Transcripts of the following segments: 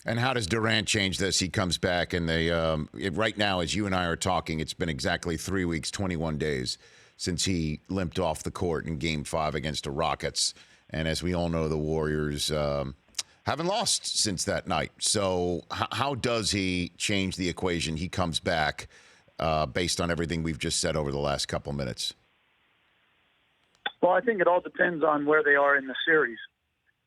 And how does Durant change this? He comes back, and right now, as you and I are talking, it's been exactly 3 weeks, 21 days since he limped off the court in Game 5 against the Rockets. And as we all know, the Warriors haven't lost since that night. So how does he change the equation? He comes back based on everything we've just said over the last couple minutes. Well, I think it all depends on where they are in the series,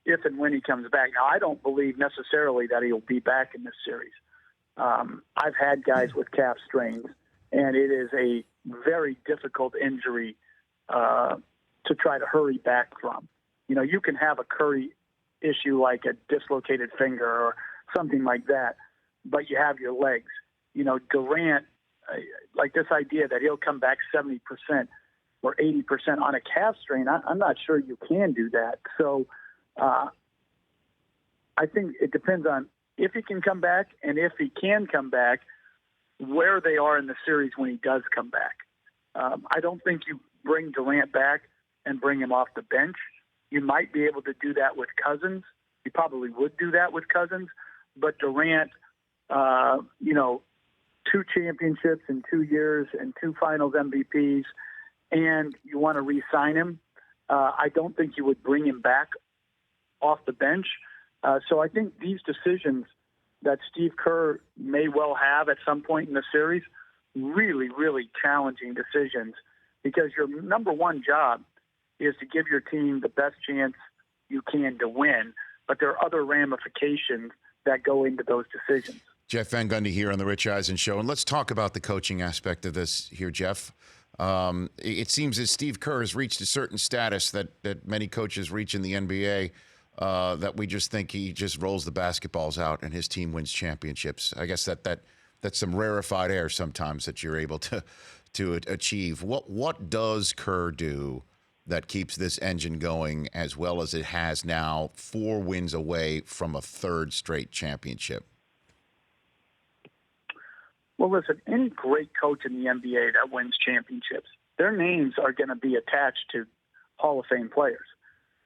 if and when he comes back. Now, I don't believe necessarily that he'll be back in this series. I've had guys with calf strains, and it is a very difficult injury to try to hurry back from. You know, you can have a Curry issue like a dislocated finger or something like that, but you have your legs. You know, Durant, like this idea that he'll come back 70% or 80% on a calf strain, I'm not sure you can do that. So I think it depends on if he can come back, and if he can come back, where they are in the series when he does come back. I don't think you bring Durant back and bring him off the bench. You might be able to do that with Cousins. You probably would do that with Cousins. But Durant, 2 championships in 2 years and 2 finals MVPs, and you want to re-sign him, I don't think you would bring him back off the bench. So I think these decisions that Steve Kerr may well have at some point in the series, really, really challenging decisions, because your number one job is to give your team the best chance you can to win. But there are other ramifications that go into those decisions. Jeff Van Gundy here on the Rich Eisen Show. And let's talk about the coaching aspect of this here, Jeff. It seems that Steve Kerr has reached a certain status that many coaches reach in the NBA, that we just think he just rolls the basketballs out and his team wins championships. I guess that's some rarefied air sometimes that you're able to achieve. What does Kerr do that keeps this engine going as well as it has now, 4 wins away from a 3rd straight championship? Well, listen, any great coach in the NBA that wins championships, their names are going to be attached to Hall of Fame players.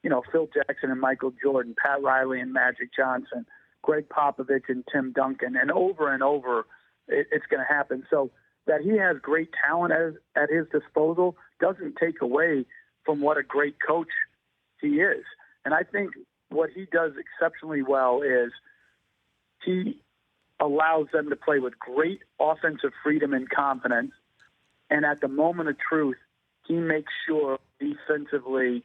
You know, Phil Jackson and Michael Jordan, Pat Riley and Magic Johnson, Greg Popovich and Tim Duncan, and over it's going to happen. So that he has great talent at his disposal doesn't take away from what a great coach he is. And I think what he does exceptionally well is he allows them to play with great offensive freedom and confidence. And at the moment of truth, he makes sure defensively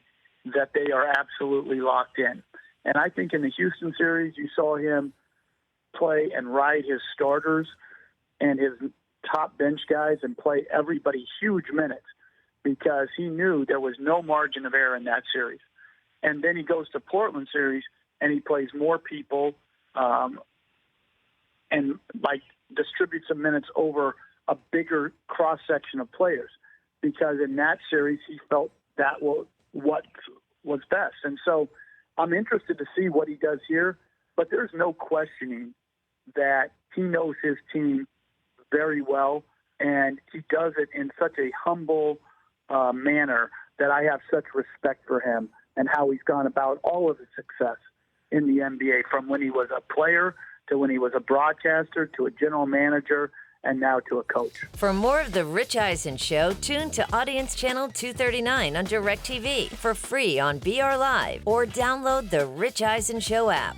that they are absolutely locked in. And I think in the Houston series, you saw him play and ride his starters and his top bench guys and play everybody huge minutes, because he knew there was no margin of error in that series. And then he goes to Portland series and he plays more people and distributes some minutes over a bigger cross section of players, because in that series he felt that was what was best. And so I'm interested to see what he does here, but there's no questioning that he knows his team very well, and he does it in such a humble manner that I have such respect for him and how he's gone about all of his success in the NBA, from when he was a player to when he was a broadcaster to a general manager and now to a coach. For more of The Rich Eisen Show, tune to Audience Channel 239 on DirecTV for free on BR Live, or download the Rich Eisen Show app.